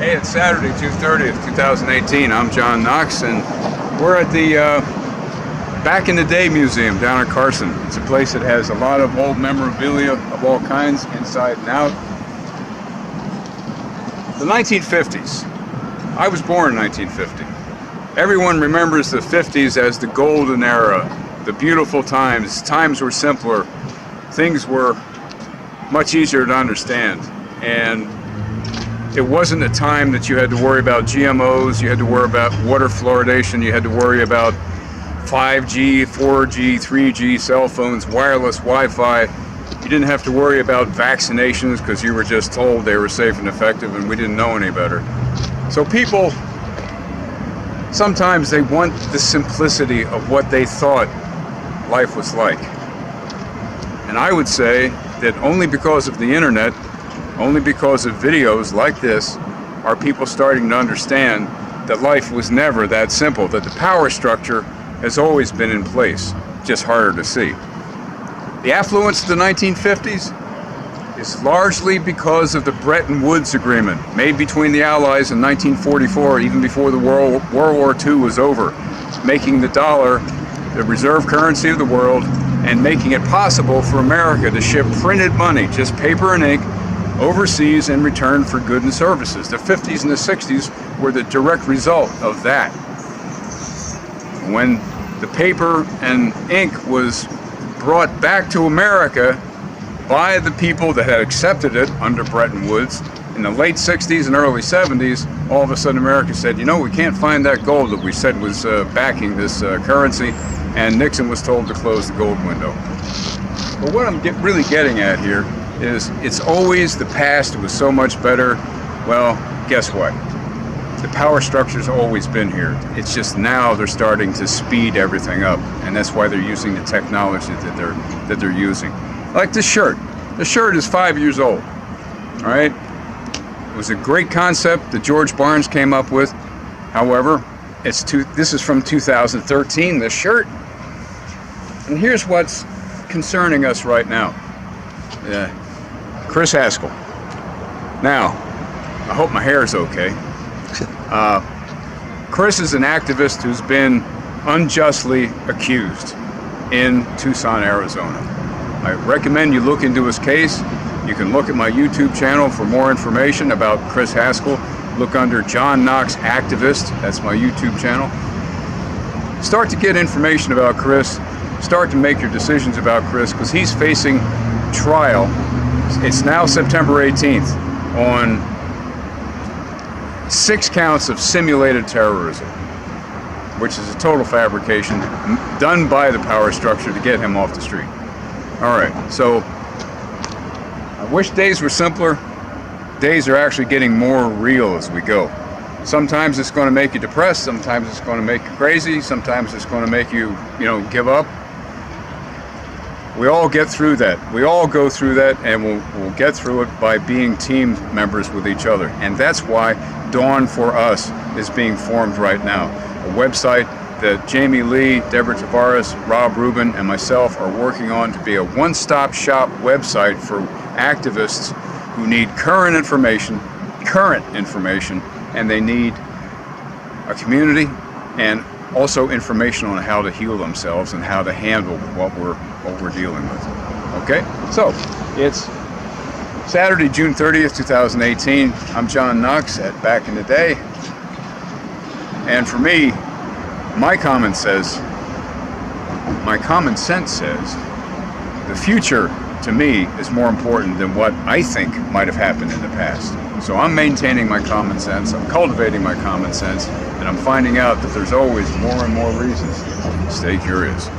Hey, it's Saturday, June 30th, 2018. I'm John Knox, and we're at the Back in the Day Museum down in Carson. It's a place that has a lot of old memorabilia of all kinds, inside and out. The 1950s. I was born in 1950. Everyone remembers the 50s as the golden era, the beautiful times. Times were simpler. Things were much easier to understand. And it wasn't a time that you had to worry about GMOs, you had to worry about water fluoridation, you had to worry about 5G, 4G, 3G, cell phones, wireless Wi-Fi. You didn't have to worry about vaccinations because you were just told they were safe and effective and we didn't know any better. So people, sometimes they want the simplicity of what they thought life was like. And I would say that only because of the internet, only because of videos like this, are people starting to understand that life was never that simple, that the power structure has always been in place, just harder to see. The affluence of the 1950s is largely because of the Bretton Woods agreement made between the Allies in 1944, even before the World War II was over, making the dollar the reserve currency of the world and making it possible for America to ship printed money, just paper and ink, overseas in return for goods and services. The 50s and the 60s were the direct result of that. When the paper and ink was brought back to America by the people that had accepted it under Bretton Woods in the late 60s and early 70s, all of a sudden America said, you know, we can't find that gold that we said was backing this currency, and Nixon was told to close the gold window. But what I'm really getting at here is it's always the past, it was so much better. Well, guess what? The power structure's always been here. It's just now they're starting to speed everything up, and that's why they're using the technology that they're using. Like this shirt. The shirt is 5 years old. All right? It was a great concept that George Barnes came up with. However, this is from 2013, this shirt. And here's what's concerning us right now. Chris Haskell. Now, I hope my hair is okay. Chris is an activist who's been unjustly accused in Tucson, Arizona. I recommend you look into his case. You can look at my YouTube channel for more information about Chris Haskell. Look under John Knox Activist. That's my YouTube channel. Start to get information about Chris. Start to make your decisions about Chris, because he's facing trial. It's now September 18th on 6 counts of simulated terrorism, which is a total fabrication done by the power structure to get him off the street. All right, so I wish days were simpler. Days are actually getting more real as we go. Sometimes it's going to make you depressed, sometimes it's going to make you crazy, sometimes it's going to make you, give up. We all get through that. We all go through that, and we'll get through it by being team members with each other. And that's why Dawn for Us is being formed right now. A website that Jamie Lee, Deborah Tavares, Rob Rubin, and myself are working on to be a one-stop shop website for activists who need current information, and they need a community and also information on how to heal themselves and how to handle what we're dealing with. Okay, so it's Saturday, June 30th, 2018. I'm John Knox at Back in the Day, and for me, my common sense says the future to me is more important than what I think might have happened in the past. So I'm maintaining my common sense, I'm cultivating my common sense, and I'm finding out that there's always more and more reasons to stay curious.